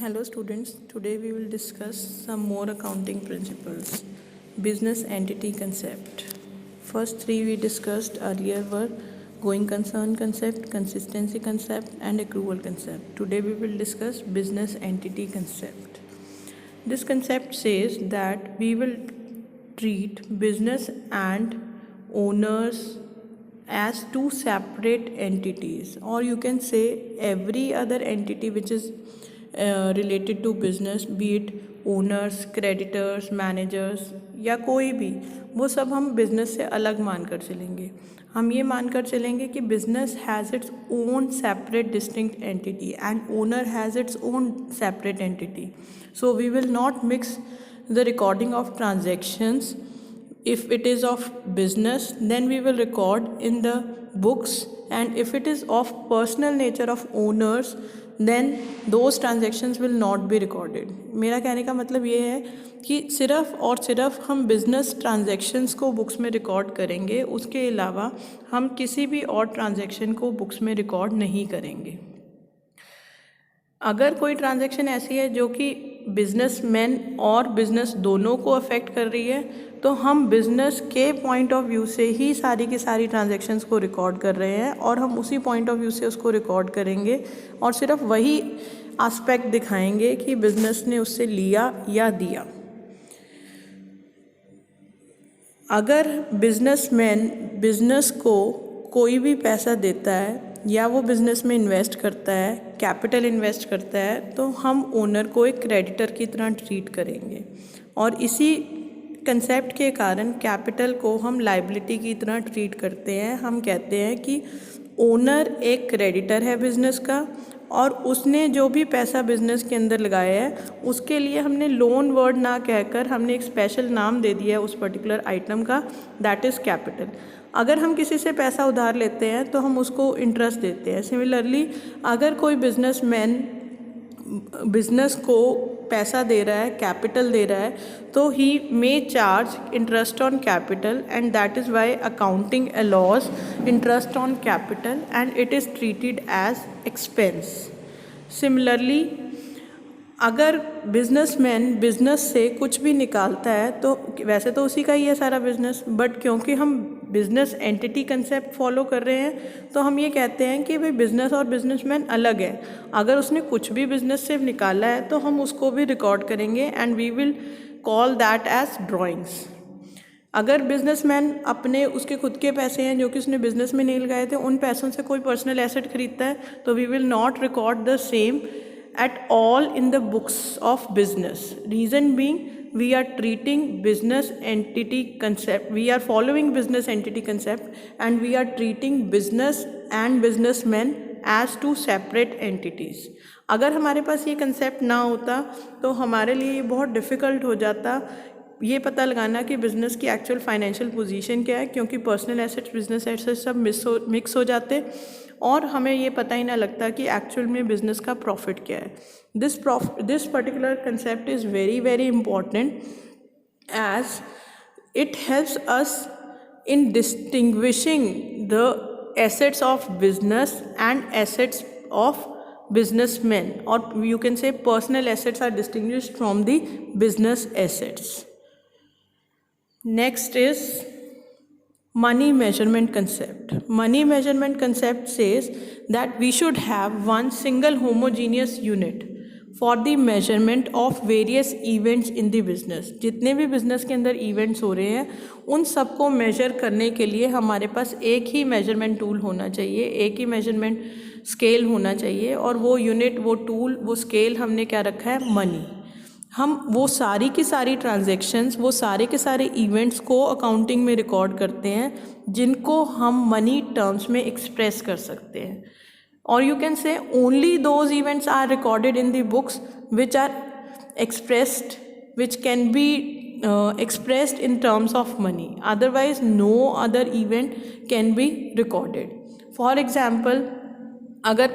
Hello students, today we will discuss some more accounting principles. Business entity concept. First three we discussed earlier were going concern concept, consistency concept and accrual concept. Today we will discuss business entity concept. This concept says that we will treat business and owners as two separate entities, or you can say every other entity which is related to business, be it owners, creditors, managers या कोई भी, वो सब हम business से अलग मानकर चलेंगे. हम ये मानकर चलेंगे कि business has its own separate distinct entity and owner has its own separate entity. So we will not mix the recording of transactions. If it is of business, then we will record in the books, and if it is of personal nature of owners, then those transactions will not be recorded. मेरा कहने का मतलब ये है कि सिर्फ़ और सिर्फ हम बिज़नेस ट्रांजेक्शन्स को बुक्स में रिकॉर्ड करेंगे, उसके अलावा हम किसी भी और ट्रांजेक्शन को बुक्स में रिकॉर्ड नहीं करेंगे. अगर कोई ट्रांजैक्शन ऐसी है जो कि बिजनेसमैन और बिज़नेस दोनों को अफेक्ट कर रही है, तो हम बिज़नेस के पॉइंट ऑफ व्यू से ही सारी की सारी ट्रांजैक्शंस को रिकॉर्ड कर रहे हैं और हम उसी पॉइंट ऑफ व्यू से उसको रिकॉर्ड करेंगे और सिर्फ वही एस्पेक्ट दिखाएंगे कि बिज़नेस ने उससे लिया या दिया. अगर बिजनेसमैन बिज़नेस को कोई भी पैसा देता है या वो बिज़नेस में इन्वेस्ट करता है, कैपिटल इन्वेस्ट करता है, तो हम ओनर को एक क्रेडिटर की तरह ट्रीट करेंगे. और इसी कंसेप्ट के कारण कैपिटल को हम लायबिलिटी की तरह ट्रीट करते हैं. हम कहते हैं कि ओनर एक क्रेडिटर है बिज़नेस का और उसने जो भी पैसा बिज़नेस के अंदर लगाया है उसके लिए हमने लोन वर्ड ना कहकर हमने एक स्पेशल नाम दे दिया है उस पर्टिकुलर आइटम का, दैट इज़ कैपिटल. अगर हम किसी से पैसा उधार लेते हैं तो हम उसको इंटरेस्ट देते हैं. सिमिलरली अगर कोई बिजनेसमैन बिज़नेस को पैसा दे रहा है, कैपिटल दे रहा है, तो he may charge interest on capital and that is why accounting allows interest on capital and it is treated as expense. Similarly अगर बिजनेसमैन बिज़नेस से कुछ भी निकालता है तो वैसे तो उसी का ही है सारा बिज़नेस, बट क्योंकि हम बिज़नेस एंटिटी कंसेप्ट फॉलो कर रहे हैं तो हम ये कहते हैं कि भाई बिज़नेस और बिजनेसमैन अलग है. अगर उसने कुछ भी बिज़नेस से निकाला है तो हम उसको भी रिकॉर्ड करेंगे and we will call that as drawings. अगर बिजनेसमैन अपने उसके खुद के पैसे हैं जो कि उसने बिज़नेस में नहीं लगाए थे, उन पैसों से कोई पर्सनल एसेट खरीदता है, तो we will not record the same at all in the books of business. Reason being, we are treating business entity concept, we are following business entity concept and we are treating business and businessmen as two separate entities. अगर हमारे पास ये concept ना होता तो हमारे लिए ये बहुत डिफ़िकल्ट हो जाता ये पता लगाना कि बिज़नेस की एक्चुअल फाइनेंशियल पोजीशन क्या है, क्योंकि पर्सनल एसेट्स बिजनेस एसेट्स सब मिक्स हो जाते और हमें ये पता ही ना लगता कि एक्चुअल में बिज़नेस का प्रॉफिट क्या है. This particular concept is very very important as it helps us in distinguishing the assets of business and assets of businessmen, or you can say personal assets are distinguished from the business assets. Next is money measurement concept. Money measurement concept says that we should have one single homogeneous unit for the measurement of various events in the business. जितने भी business के अंदर events हो रहे हैं उन सबको major करने के लिए हमारे पास एक ही मेजरमेंट टूल होना चाहिए, एक ही मेजरमेंट स्केल होना चाहिए, और वो यूनिट, वो टूल, वो स्केल हमने क्या रखा है, मनी. हम वो सारी की सारी ट्रांजैक्शंस, वो सारे के सारे इवेंट्स को अकाउंटिंग में रिकॉर्ड करते हैं जिनको हम मनी टर्म्स में एक्सप्रेस कर सकते हैं. और you can say only those events are recorded in the books which are expressed, which can be expressed in terms of money. Otherwise no other event can be recorded. For example, अगर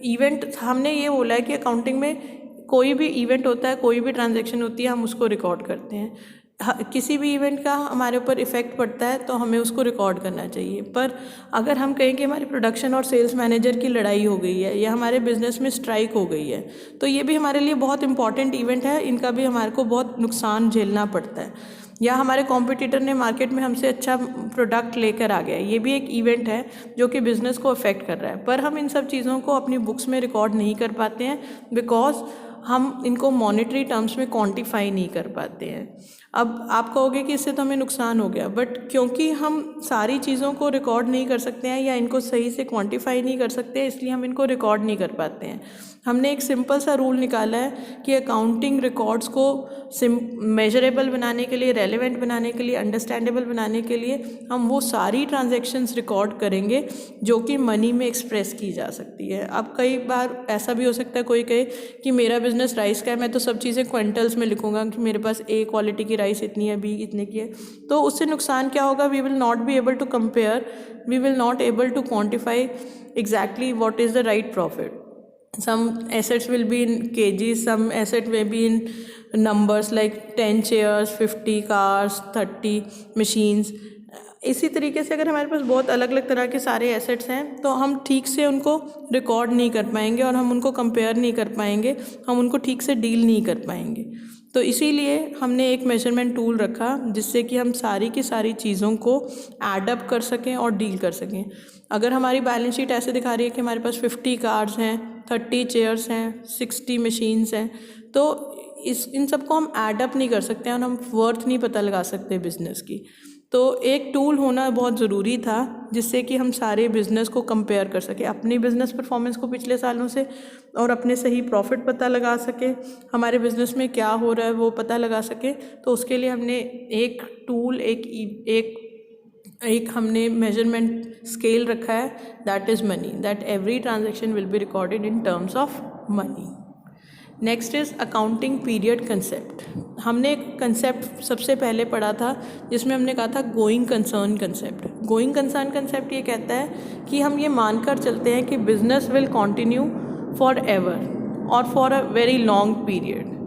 event हमने ये बोला है कि accounting में कोई भी event होता है, कोई भी ट्रांजैक्शन होती है, हम उसको रिकॉर्ड करते हैं. किसी भी इवेंट का हमारे ऊपर इफ़ेक्ट पड़ता है तो हमें उसको रिकॉर्ड करना चाहिए। पर अगर हम कहें कि हमारे प्रोडक्शन और सेल्स मैनेजर की लड़ाई हो गई है या हमारे बिजनेस में स्ट्राइक हो गई है, तो ये भी हमारे लिए बहुत इंपॉर्टेंट इवेंट है, इनका भी हमारे को बहुत नुकसान झेलना पड़ता है। या हमारे कॉम्पिटिटर ने मार्केट में हमसे अच्छा प्रोडक्ट लेकर आ गया, ये भी एक इवेंट है जो कि बिज़नेस को अफेक्ट कर रहा है। पर हम इन सब चीज़ों को अपनी बुक्स में रिकॉर्ड नहीं कर पाते हैं बिकॉज हम इनको मॉनेटरी टर्म्स में क्वांटिफाई नहीं कर पाते हैं। अब आप कहोगे कि इससे तो हमें नुकसान हो गया, बट क्योंकि हम सारी चीज़ों को रिकॉर्ड नहीं कर सकते हैं या इनको सही से क्वांटिफाई नहीं कर सकते, इसलिए हम इनको रिकॉर्ड नहीं कर पाते हैं। हमने एक सिंपल सा रूल निकाला है कि अकाउंटिंग रिकॉर्ड्स को मेजरेबल बनाने के लिए, रेलेवेंट बनाने के लिए, अंडरस्टैंडेबल बनाने के लिए हम वो सारी ट्रांजैक्शंस रिकॉर्ड करेंगे जो कि मनी में एक्सप्रेस की जा सकती है। अब कई बार ऐसा भी हो सकता है कोई कहे कि मेरा बिजनेस राइस का है, मैं तो सब चीज़ें क्विंटल्स में लिखूंगा कि मेरे पास ए क्वालिटी की राइस इतनी है, बी इतने की है, तो उससे नुकसान क्या होगा? We will not be able to compare, we will not able to quantify exactly what is the right profit. Some assets will be in kgs, some asset may be in numbers like 10 chairs, 50 cars, 30 machines। इसी तरीके से अगर हमारे पास बहुत अलग अलग तरह के सारे एसेट्स हैं तो हम ठीक से उनको रिकॉर्ड नहीं कर पाएंगे और हम उनको कंपेयर नहीं कर पाएंगे, हम उनको ठीक से डील नहीं कर पाएंगे। तो इसीलिए हमने एक मेजरमेंट टूल रखा जिससे कि हम सारी की सारी चीज़ों को ऐड अप कर सकें और डील कर सकें। अगर हमारी बैलेंस शीट ऐसे दिखा रही है कि हमारे पास 50 कार्स हैं, 30 चेयर्स हैं, 60 मशीन्स हैं, तो इन सबको हम ऐड अप नहीं कर सकते और हम वर्थ नहीं पता लगा सकते बिज़नेस की। तो एक टूल होना बहुत ज़रूरी था जिससे कि हम सारे बिज़नेस को कंपेयर कर सकें, अपनी बिज़नेस परफॉर्मेंस को पिछले सालों से, और अपने सही प्रॉफिट पता लगा सके, हमारे बिज़नेस में क्या हो रहा है वो पता लगा सके। तो उसके लिए हमने एक टूल, एक हमने मेजरमेंट स्केल रखा है, that is money, that every transaction will be recorded in terms of money. Next is accounting period concept. हमने एक कंसेप्ट सबसे पहले पढ़ा था जिसमें हमने कहा था going concern concept. Going concern concept ये कहता है कि हम ये मानकर चलते हैं कि business will continue for ever और for a very long period.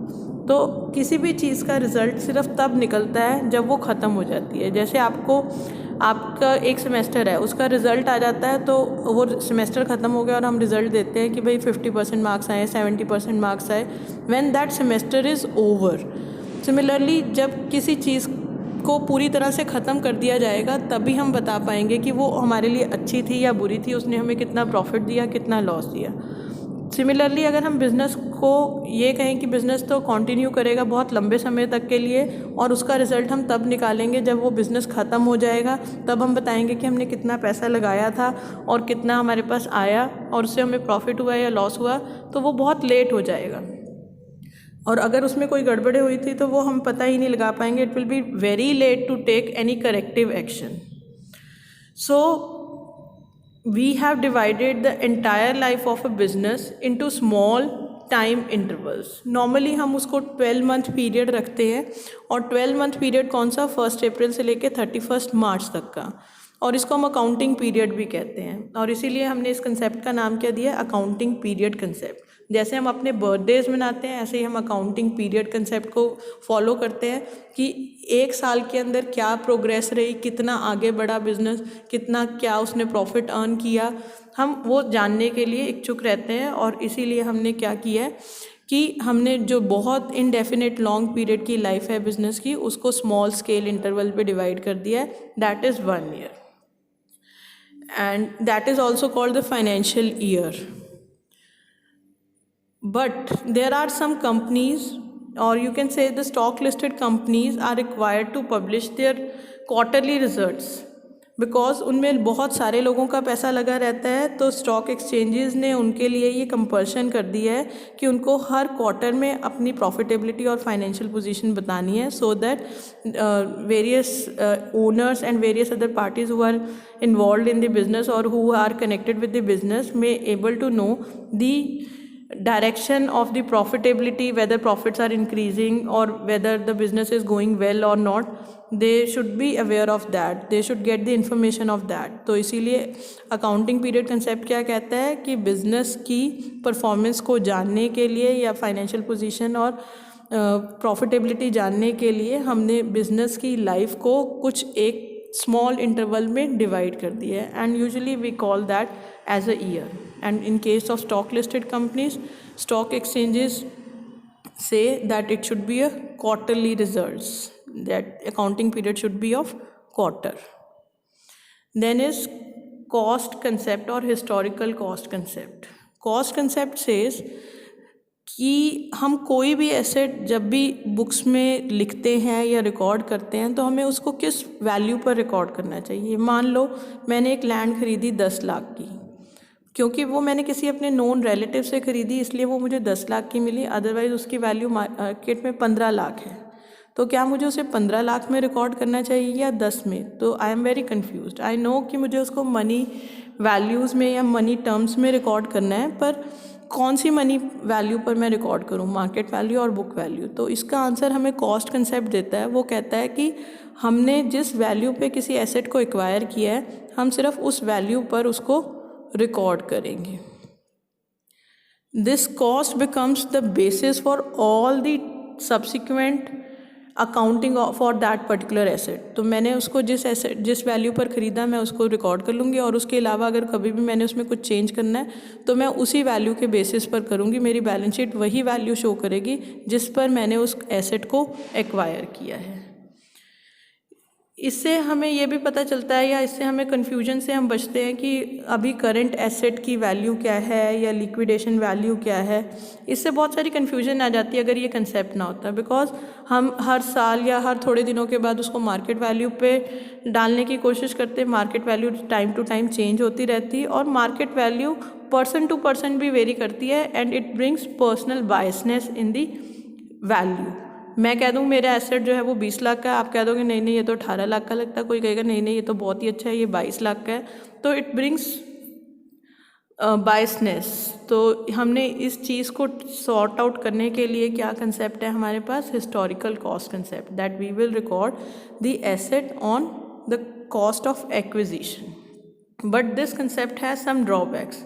तो किसी भी चीज़ का रिज़ल्ट सिर्फ तब निकलता है जब वो ख़त्म हो जाती है। जैसे आपका एक सेमेस्टर है, उसका रिज़ल्ट आ जाता है तो वो सेमेस्टर ख़त्म हो गया और हम रिज़ल्ट देते हैं कि भाई 50% मार्क्स आए, 70% मार्क्स आए, when that semester is over. Similarly जब किसी चीज़ को पूरी तरह से ख़त्म कर दिया जाएगा तभी हम बता पाएंगे कि वो हमारे लिए अच्छी थी या बुरी थी, उसने हमें कितना प्रॉफिट दिया, कितना लॉस दिया। सिमिलरली अगर हम बिज़नेस को ये कहें कि बिज़नेस तो कंटिन्यू करेगा बहुत लंबे समय तक के लिए और उसका रिज़ल्ट हम तब निकालेंगे जब वो बिज़नेस ख़त्म हो जाएगा, तब हम बताएंगे कि हमने कितना पैसा लगाया था और कितना हमारे पास आया और उससे हमें प्रॉफिट हुआ या लॉस हुआ, तो वो बहुत लेट हो जाएगा। और अगर उसमें कोई गड़बड़े हुई थी तो वो हम पता ही नहीं लगा पाएंगे, it will be very late to take any corrective action. So we have divided the entire life of a business into small time intervals। normally हम उसको 12 month period रखते हैं और 12 month period कौन सा? 1 अप्रैल से लेके 31 मार्च तक का, और इसको हम अकाउंटिंग पीरियड भी कहते हैं। और इसीलिए हमने इस कंसेप्ट का नाम क्या दिया? Accounting period concept. जैसे हम अपने बर्थडेज मनाते हैं ऐसे ही हम अकाउंटिंग पीरियड कंसेप्ट को फॉलो करते हैं कि एक साल के अंदर क्या प्रोग्रेस रही, कितना आगे बढ़ा बिजनेस, कितना क्या उसने प्रॉफिट अर्न किया, हम वो जानने के लिए इच्छुक रहते हैं। और इसीलिए हमने क्या किया है कि हमने जो बहुत इनडेफिनेट लॉन्ग पीरियड की लाइफ है बिजनेस की, उसको स्मॉल स्केल इंटरवल पे डिवाइड कर दिया है, that is 1 year, and that is also called the financial year। But there are some companies, or you can say the stock listed companies are required to publish their quarterly results because उनमें बहुत सारे लोगों का पैसा लगा रहता है। तो स्टॉक एक्सचेंजेस ने उनके लिए ये कंपल्शन कर दिया है कि उनको हर क्वार्टर में अपनी प्रॉफिटेबिलिटी और फाइनेंशियल पोजीशन बतानी है, so that various owners and various other parties who are involve in the business और who are connected with the business may able to know the direction of the profitability, whether profits are increasing or whether the business is going well or not. They should be aware of that, they should get the information of that। तो इसीलिए accounting period concept क्या कहता है कि business की performance को जानने के लिए या फाइनेंशियल पोजीशन और प्रॉफिटेबिलिटी जानने के लिए हमने बिजनेस की लाइफ को कुछ एक स्मॉल इंटरवल में डिवाइड कर दिया है, and usually we call that as a year. And in case of stock listed companies, stock exchanges say that it should be a quarterly results, that accounting period should be of quarter. Then is cost concept or historical cost concept. Cost concept says कि हम कोई भी asset जब भी books में लिखते हैं या रिकॉर्ड करते हैं तो हमें उसको किस वैल्यू पर रिकॉर्ड करना चाहिए. मान लो मैंने एक लैंड खरीदी 10 लाख की, क्योंकि वो मैंने किसी अपने नोन रिलेटिव से ख़रीदी इसलिए वो मुझे 10 लाख की मिली, अदरवाइज़ उसकी वैल्यू मार्केट में 15 लाख है. तो क्या मुझे उसे 15 लाख में रिकॉर्ड करना चाहिए या 10 में? तो I am very confused. I know कि मुझे उसको मनी वैल्यूज़ में या मनी टर्म्स में रिकॉर्ड करना है, पर कौन सी मनी वैल्यू पर मैं रिकॉर्ड करूँ, मार्केट वैल्यू और बुक वैल्यू? तो इसका आंसर हमें कॉस्ट कंसेप्ट देता है. वो कहता है कि हमने जिस वैल्यू पे किसी एसेट को एक्वायर किया है हम सिर्फ उस वैल्यू पर उसको रिकॉर्ड करेंगे. This cost becomes the basis for all the subsequent accounting for that particular asset. तो मैंने उसको जिस वैल्यू पर ख़रीदा मैं उसको रिकॉर्ड कर लूँगी, और उसके अलावा अगर कभी भी मैंने उसमें कुछ चेंज करना है तो मैं उसी वैल्यू के बेसिस पर करूँगी. मेरी बैलेंस शीट वही वैल्यू शो करेगी जिस पर मैंने उस एसेट को एक्वायर किया है. इससे हमें ये भी पता चलता है, या इससे हमें कन्फ्यूजन से हम बचते हैं कि अभी करंट एसेट की वैल्यू क्या है या लिक्विडेशन वैल्यू क्या है. इससे बहुत सारी कन्फ्यूजन आ जाती है अगर ये कंसेप्ट ना होता, बिकॉज हम हर साल या हर थोड़े दिनों के बाद उसको मार्केट वैल्यू पे डालने की कोशिश करते हैं. Market value time to time change होती रहती है, और market value person to person भी वेरी करती है, and it brings personal biasness in the value. मैं कह दूँ मेरा एसेट जो है वो 20 लाख का है, आप कह दोगे नहीं नहीं ये तो 18 लाख का लगता है, कोई कहेगा नहीं नहीं ये तो बहुत ही अच्छा है, ये 22 लाख का है. तो इट ब्रिंग्स बायसनेस. तो हमने इस चीज़ को सॉर्ट आउट करने के लिए क्या कंसेप्ट है हमारे पास? Historical cost concept, that we will record the asset on the cost of acquisition. But this concept has some drawbacks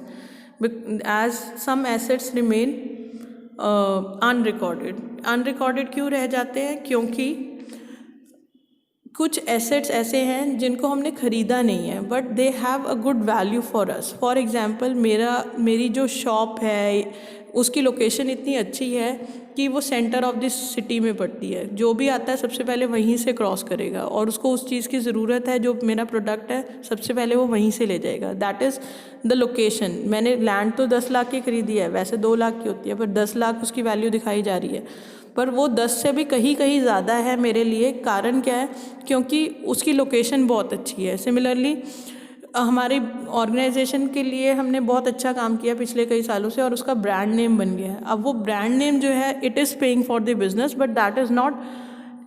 as some assets remain unrecorded. Unrecorded क्यों रह जाते हैं? क्योंकि कुछ एसेट्स ऐसे हैं जिनको हमने ख़रीदा नहीं है, but they have a good value for us. For example मेरी जो शॉप है उसकी लोकेशन इतनी अच्छी है कि वो सेंटर ऑफ दिस सिटी में पड़ती है. जो भी आता है सबसे पहले वहीं से क्रॉस करेगा, और उसको उस चीज़ की ज़रूरत है जो मेरा प्रोडक्ट है सबसे पहले वो वहीं से ले जाएगा. That is the location. मैंने लैंड तो 10 लाख की खरीदी है, वैसे 2 लाख की होती है, पर 10 लाख उसकी वैल्यू दिखाई जा रही है, पर वो 10 से भी कहीं कहीं ज़्यादा है मेरे लिए. कारण क्या है? क्योंकि उसकी लोकेशन बहुत अच्छी है. सिमिलरली हमारी ऑर्गेनाइजेशन के लिए हमने बहुत अच्छा काम किया पिछले कई सालों से, और उसका ब्रांड नेम बन गया है. अब वो ब्रांड नेम जो है it is paying for the business, but that is not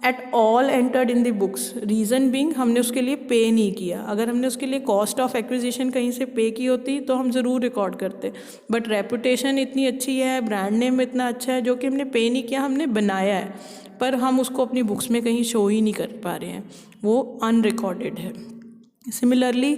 at all entered in the books. Reason being हमने उसके लिए पे नहीं किया. अगर हमने उसके लिए कॉस्ट ऑफ एक्विजिशन कहीं से पे की होती तो हम ज़रूर रिकॉर्ड करते. बट रेपुटेशन इतनी अच्छी है, ब्रांड नेम इतना अच्छा है, जो कि हमने पे नहीं किया, हमने बनाया है, पर हम उसको अपनी बुक्स में कहीं शो ही नहीं कर पा रहे हैं, वो अनरिकॉर्डेड है. Similarly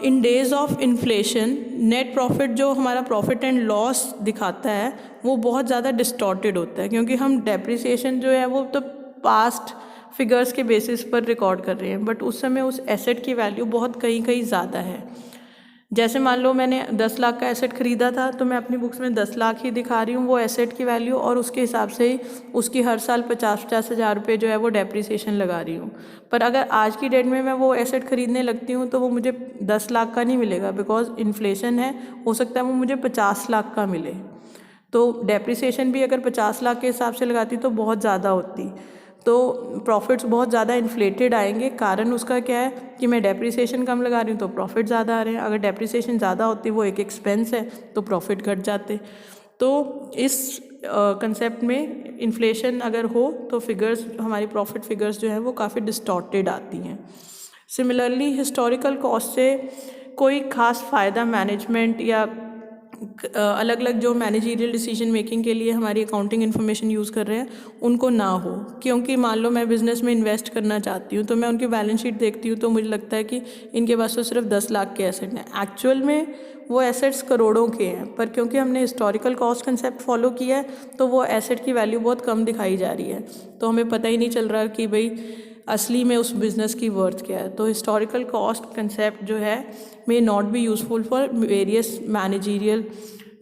in days of inflation net profit जो हमारा प्रॉफिट एंड लॉस दिखाता है वो बहुत ज़्यादा डिस्टॉर्टेड होता है, क्योंकि हम डेप्रिसिएशन जो है वो तो पास्ट फिगर्स के बेसिस पर रिकॉर्ड कर रहे हैं, बट उस समय उस एसेट की वैल्यू बहुत कहीं कहीं ज़्यादा है. जैसे मान लो मैंने 10 लाख का एसेट ख़रीदा था, तो मैं अपनी बुक्स में 10 लाख ही दिखा रही हूँ वो एसेट की वैल्यू, और उसके हिसाब से ही उसकी हर साल 50-50 हज़ार रुपये जो है वो डेप्रिसिएशन लगा रही हूँ. पर अगर आज की डेट में मैं वो एसेट ख़रीदने लगती हूँ तो वो मुझे 10 लाख का नहीं मिलेगा, बिकॉज इन्फ्लेशन है, हो सकता है वो मुझे 50 लाख का मिले. तो डेप्रिसिएशन भी अगर 50 लाख के हिसाब से लगाती तो बहुत ज़्यादा होती, तो प्रॉफिट्स बहुत ज़्यादा इन्फ्लेटेड आएंगे. कारण उसका क्या है कि मैं डेप्रिसिएशन कम लगा रही हूँ तो प्रॉफिट ज़्यादा आ रहे हैं. अगर डेप्रिसिएशन ज़्यादा होती, वो एक एक्सपेंस है, तो प्रॉफिट घट जाते. तो इस कंसेप्ट में इन्फ्लेशन अगर हो तो फिगर्स, हमारी प्रॉफिट फिगर्स जो है वो काफ़ी डिस्टॉर्टेड आती हैं. सिमिलरली हिस्टोरिकल कॉस्ट से कोई ख़ास फ़ायदा मैनेजमेंट या अलग अलग जो मैनेजरियल डिसीजन मेकिंग के लिए हमारी अकाउंटिंग इन्फॉर्मेशन यूज़ कर रहे हैं उनको ना हो. क्योंकि मान लो मैं बिज़नेस में इन्वेस्ट करना चाहती हूँ, तो मैं उनकी बैलेंस शीट देखती हूँ तो मुझे लगता है कि इनके पास तो सिर्फ 10 लाख के एसेट हैं. एक्चुअल में वो एसेट्स करोड़ों के हैं, पर क्योंकि हमने हिस्टोरिकल कॉस्ट कंसेप्ट फॉलो किया है तो वो एसेट की वैल्यू बहुत कम दिखाई जा रही है, तो हमें पता ही नहीं चल रहा कि भाई असली में उस बिज़नेस की वर्थ क्या है। तो हिस्टोरिकल कॉस्ट कंसेप्ट जो है may not be useful for various managerial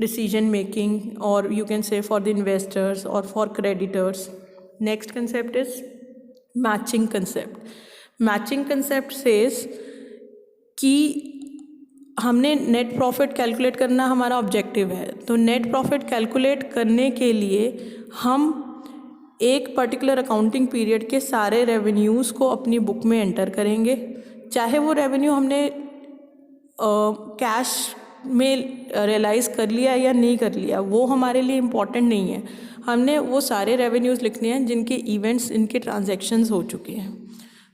decision making, और you can say for the investors और for creditors. Next concept is matching concept. Matching concept says कि हमने नेट प्रॉफिट कैलकुलेट करना हमारा objective है, तो नेट प्रॉफिट कैलकुलेट करने के लिए हम एक पर्टिकुलर अकाउंटिंग पीरियड के सारे रेवेन्यूज़ को अपनी बुक में एंटर करेंगे, चाहे वो रेवेन्यू हमने कैश में रियलाइज़ कर लिया या नहीं कर लिया, वो हमारे लिए इम्पॉर्टेंट नहीं है। हमने वो सारे रेवेन्यूज़ लिखने हैं जिनके इवेंट्स, इनके ट्रांजैक्शंस हो चुके हैं।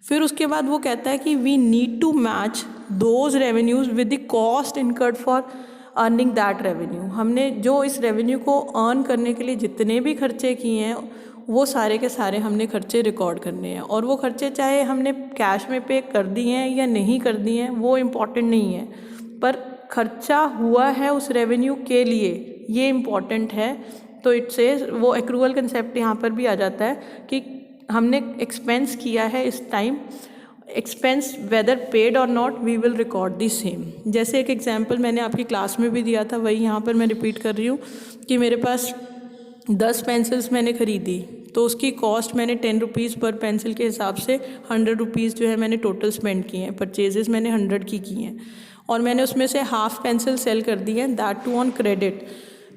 फिर उसके बाद वो कहता है कि we need to match those revenues with the cost incurred for earning that revenue. हमने जो इस रेवेन्यू को अर्न करने के लिए जितने भी खर्चे किए हैं वो सारे के सारे हमने खर्चे रिकॉर्ड करने हैं, और वो खर्चे चाहे हमने कैश में पे कर दिए हैं या नहीं कर दिए हैं वो इम्पॉर्टेंट नहीं है, पर खर्चा हुआ है उस रेवेन्यू के लिए ये इम्पॉर्टेंट है। तो इट सेज, वो एक्रूअल कंसेप्ट यहाँ पर भी आ जाता है कि हमने एक्सपेंस किया है इस टाइम, एक्सपेंस वेदर पेड और not we will record the same. जैसे एक एग्जांपल मैंने आपकी क्लास में भी दिया था, वही यहाँ पर मैं रिपीट कर रही हूँ कि मेरे पास 10 पेंसिल्स मैंने ख़रीदी, तो उसकी कॉस्ट मैंने 10 रुपीज़ पर पेंसिल के हिसाब से 100 रुपीज़ जो है मैंने टोटल स्पेंड किए हैं, परचेजेस मैंने 100 की हैं, और मैंने उसमें से हाफ पेंसिल सेल कर दी है, दैट टू ऑन क्रेडिट।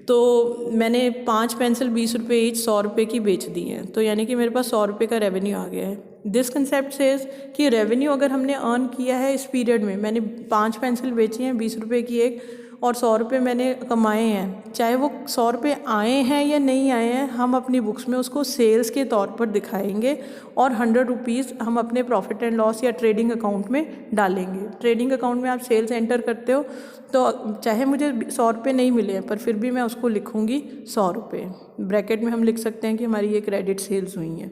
तो मैंने 5 पेंसिल 20 रुपये ईच 100 रुपये की बेच दी हैं, तो यानी कि मेरे पास 100 रुपये का रेवेन्यू आ गया है। दिस कंसेप्ट सेज कि रेवेन्यू अगर हमने अर्न किया है इस पीरियड में, मैंने 5 पेंसिल बेची हैं 20 रुपये की एक, और 100 रुपये मैंने कमाए हैं, चाहे वो 100 रुपये आए हैं या नहीं आए हैं, हम अपनी बुक्स में उसको सेल्स के तौर पर दिखाएंगे, और 100 रुपीज़ हम अपने प्रॉफिट एंड लॉस या ट्रेडिंग अकाउंट में डालेंगे। ट्रेडिंग अकाउंट में आप सेल्स एंटर करते हो, तो चाहे मुझे 100 रुपये नहीं मिले हैं, पर फिर भी मैं उसको लिखूँगी 100 रुपये, ब्रैकेट में हम लिख सकते हैं कि हमारी ये क्रेडिट सेल्स हुई हैं।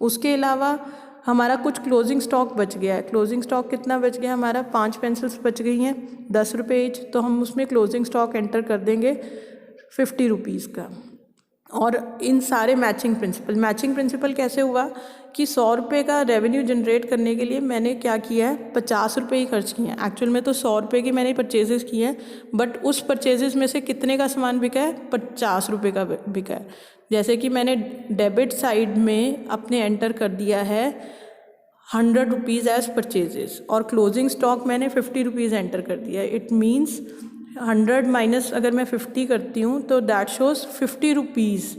उसके अलावा हमारा कुछ क्लोजिंग स्टॉक बच गया है। क्लोजिंग स्टॉक कितना बच गया हमारा? 5 पेंसिल्स बच गई हैं 10 रुपये ईच, तो हम उसमें क्लोजिंग स्टॉक एंटर कर देंगे 50 रुपीज़ का। और इन सारे मैचिंग प्रिंसिपल कैसे हुआ कि 100 रुपये का रेवेन्यू जनरेट करने के लिए मैंने क्या किया है, 50 रुपये ही खर्च किए हैं। एक्चुअल में तो 100 रुपये की मैंने परचेजेस किए हैं, बट उस परचेजेस में से कितने का सामान बिका है? 50 रुपये का बिका है। जैसे कि मैंने डेबिट साइड में अपने एंटर कर दिया है 100 रुपीज़ एज परचेजेस, और क्लोजिंग स्टॉक मैंने 50 रुपीज़ एंटर कर दिया है। इट मीन्स 100 माइनस अगर मैं 50 करती हूँ तो दैट शोज़ 50 रुपीज़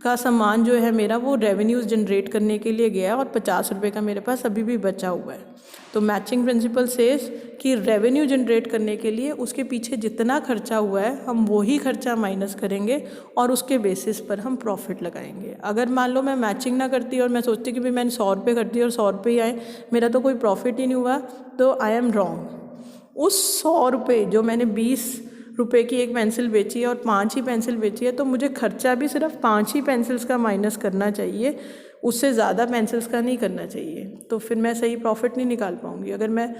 का सामान जो है मेरा वो रेवेन्यूज़ जनरेट करने के लिए गया, और 50 रुपये का मेरे पास अभी भी बचा हुआ है। तो मैचिंग प्रिंसिपल सेज कि रेवेन्यू जनरेट करने के लिए उसके पीछे जितना खर्चा हुआ है हम वही खर्चा माइनस करेंगे, और उसके बेसिस पर हम प्रॉफिट लगाएंगे। अगर मान लो मैं मैचिंग ना करती और मैं सोचती कि भाई मैंने 100 रुपये कर दिए और 100 रुपये ही आए, मेरा तो कोई प्रॉफिट ही नहीं हुआ, तो आई एम रॉन्ग। उस 100 रुपये जो मैंने 20 रुपये की एक पेंसिल बेची है और 5 ही पेंसिल बेची है, तो मुझे खर्चा भी सिर्फ 5 ही पेंसिल्स का माइनस करना चाहिए, उससे ज़्यादा पेंसिल्स का नहीं करना चाहिए। तो फिर मैं सही प्रॉफिट नहीं निकाल पाऊँगी। अगर मैं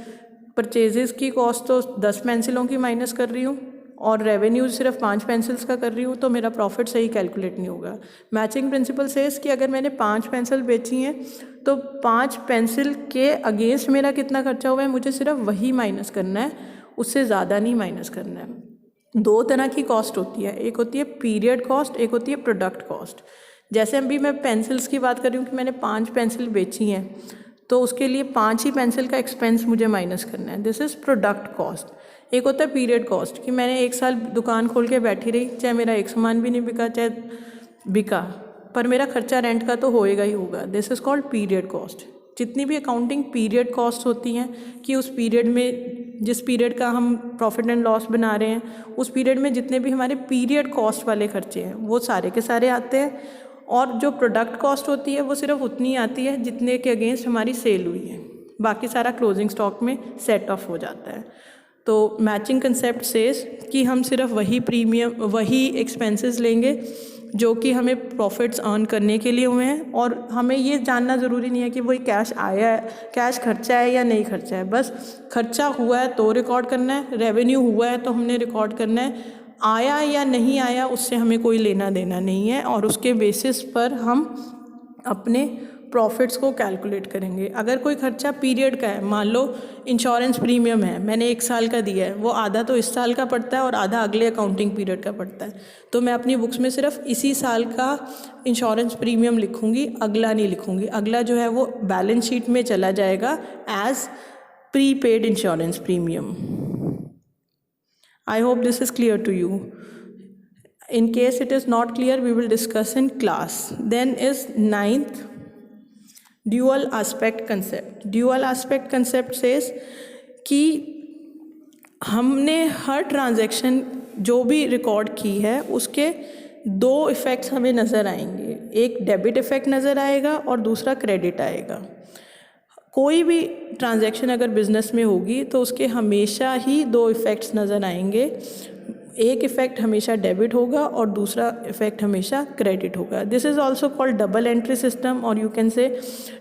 परचेजेस की कॉस्ट तो 10 पेंसिलों की माइनस कर रही हूँ और रेवेन्यू सिर्फ 5 पेंसिल्स का कर रही हूँ, तो मेरा प्रॉफिट सही कैलकुलेट नहीं होगा। मैचिंग प्रिंसिपल सेज कि अगर मैंने 5 पेंसिल बेची हैं तो 5 पेंसिल के अगेंस्ट मेरा कितना खर्चा हुआ है मुझे सिर्फ वही माइनस करना है, उससे ज़्यादा नहीं माइनस करना है। 2 तरह की कॉस्ट होती है, एक होती है पीरियड कॉस्ट, एक होती है प्रोडक्ट कॉस्ट। जैसे अभी मैं पेंसिल्स की बात कर रही हूँ कि मैंने 5 पेंसिल बेची हैं, तो उसके लिए 5 ही पेंसिल का एक्सपेंस मुझे माइनस करना है, दिस इज़ प्रोडक्ट कॉस्ट। एक होता है पीरियड कॉस्ट कि मैंने 1 साल दुकान खोल के बैठी रही, चाहे मेरा एक सामान भी नहीं बिका, चाहे बिका, पर मेरा खर्चा रेंट का तो होएगा ही होगा, this is called period cost. जितनी भी अकाउंटिंग पीरियड कॉस्ट होती हैं कि उस पीरियड में, जिस पीरियड का हम प्रॉफिट एंड लॉस बना रहे हैं, उस पीरियड में जितने भी हमारे पीरियड कॉस्ट वाले खर्चे हैं वो सारे के सारे आते हैं, और जो प्रोडक्ट कॉस्ट होती है वो सिर्फ उतनी आती है जितने के अगेंस्ट हमारी सेल हुई है, बाकी सारा क्लोजिंग स्टॉक में सेट ऑफ हो जाता है। तो मैचिंग कंसेप्ट सेज कि हम सिर्फ वही प्रीमियम, वही एक्सपेंसेस लेंगे जो कि हमें प्रॉफिट्स अर्न करने के लिए हुए हैं, और हमें ये जानना ज़रूरी नहीं है कि वही कैश आया है, कैश खर्चा है या नहीं खर्चा है। बस खर्चा हुआ है तो रिकॉर्ड करना है, रेवेन्यू हुआ है तो हमने रिकॉर्ड करना है, आया या नहीं आया उससे हमें कोई लेना देना नहीं है, और उसके बेसिस पर हम अपने प्रॉफिट्स को कैलकुलेट करेंगे। अगर कोई खर्चा पीरियड का है, मान लो इंश्योरेंस प्रीमियम है, मैंने 1 साल का दिया है, वो आधा तो इस साल का पड़ता है और आधा अगले अकाउंटिंग पीरियड का पड़ता है, तो मैं अपनी बुक्स में सिर्फ इसी साल का इंश्योरेंस प्रीमियम लिखूंगी, अगला नहीं लिखूंगी। अगला जो है वो बैलेंस शीट में चला जाएगा as prepaid insurance premium. I hope this is clear to you. In case it is not clear, we will discuss in class. Then is 9th, dual aspect concept. Dual aspect concept says कि हमने हर transaction जो भी record की है उसके 2 effects हमें नज़र आएंगे, एक डेबिट इफ़ेक्ट नज़र आएगा और दूसरा क्रेडिट आएगा। कोई भी ट्रांजैक्शन अगर बिज़नेस में होगी तो उसके हमेशा ही 2 इफ़ेक्ट्स नज़र आएंगे, एक इफ़ेक्ट हमेशा डेबिट होगा और दूसरा इफ़ेक्ट हमेशा क्रेडिट होगा। This is also called double entry system, और you can say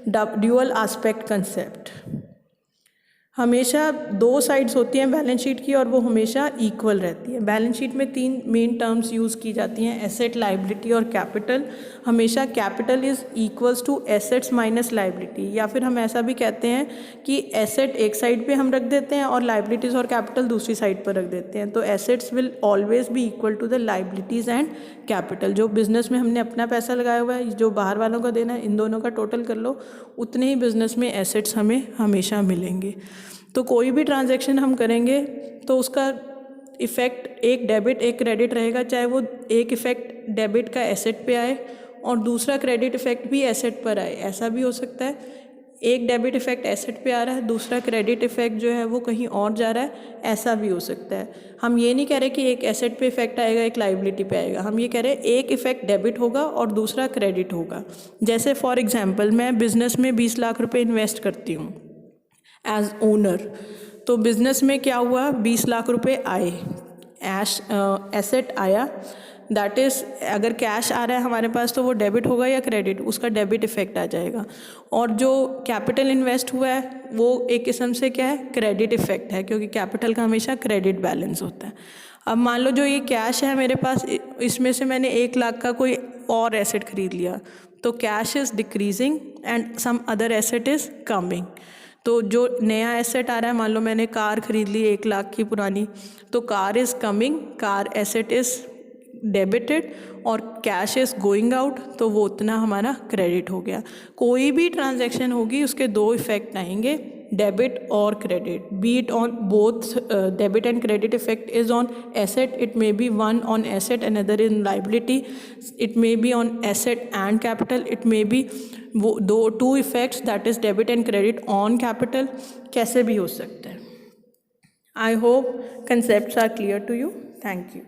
dual aspect concept. हमेशा 2 साइड्स होती हैं बैलेंस शीट की और वो हमेशा इक्वल रहती है। बैलेंस शीट में 3 मेन टर्म्स यूज़ की जाती हैं, एसेट, लाइबिलिटी और कैपिटल। हमेशा capital is equals to assets minus liability, या फिर हम ऐसा भी कहते हैं कि एसेट एक साइड पे हम रख देते हैं और लाइबिलिटीज़ और कैपिटल दूसरी साइड पर रख देते हैं। तो assets will always be equal to the liabilities and capital. जो बिज़नेस में हमने अपना पैसा लगाया हुआ है, जो बाहर वालों का देना है, इन दोनों का टोटल कर लो, उतने ही बिज़नेस में एसेट्स हमें हमेशा मिलेंगे। तो कोई भी ट्रांजैक्शन हम करेंगे तो उसका इफ़ेक्ट एक डेबिट एक क्रेडिट रहेगा, चाहे वो एक इफ़ेक्ट डेबिट का एसेट पे आए और दूसरा क्रेडिट इफ़ेक्ट भी एसेट पर आए, ऐसा भी हो सकता है। एक डेबिट इफ़ेक्ट एसेट पे आ रहा है, दूसरा क्रेडिट इफ़ेक्ट जो है वो कहीं और जा रहा है, ऐसा भी हो सकता है। हम ये नहीं कह रहे कि एक एसेट पे इफ़ेक्ट आएगा एक लाइबिलिटी पे आएगा, हम ये कह रहे हैं एक इफ़ेक्ट डेबिट होगा और दूसरा क्रेडिट होगा। जैसे फॉर एग्जांपल मैं बिज़नेस में 20 लाख रुपए इन्वेस्ट करती हूँ एज ओनर, तो बिज़नेस में क्या हुआ, 20 लाख रुपए आए, एसेट आया, दैट इज़ अगर कैश आ रहा है हमारे पास तो वो डेबिट होगा या क्रेडिट, उसका डेबिट इफ़ेक्ट आ जाएगा। और जो कैपिटल इन्वेस्ट हुआ है वो एक किस्म से क्या है, क्रेडिट इफ़ेक्ट है, क्योंकि कैपिटल का हमेशा क्रेडिट बैलेंस होता है। अब मान लो जो ये कैश है मेरे पास, इसमें से मैंने 1 लाख का कोई और एसेट खरीद लिया, तो cash is decreasing and some other asset is coming. तो जो नया एसेट आ रहा है, मान लो मैंने कार खरीद ली 1 लाख की पुरानी, तो car is coming, car asset is debited और कैश इज़ गोइंग आउट, तो वो उतना हमारा क्रेडिट हो गया। कोई भी ट्रांजैक्शन होगी उसके 2 इफ़ेक्ट आएंगे, डेबिट और credit, be it on both debit and credit effect is on asset, it may be one on asset another in liability, it may be on asset and capital, it may be वो 2 effects that is debit and credit on capital, कैसे भी हो सकता है। I hope concepts are clear to you. Thank you.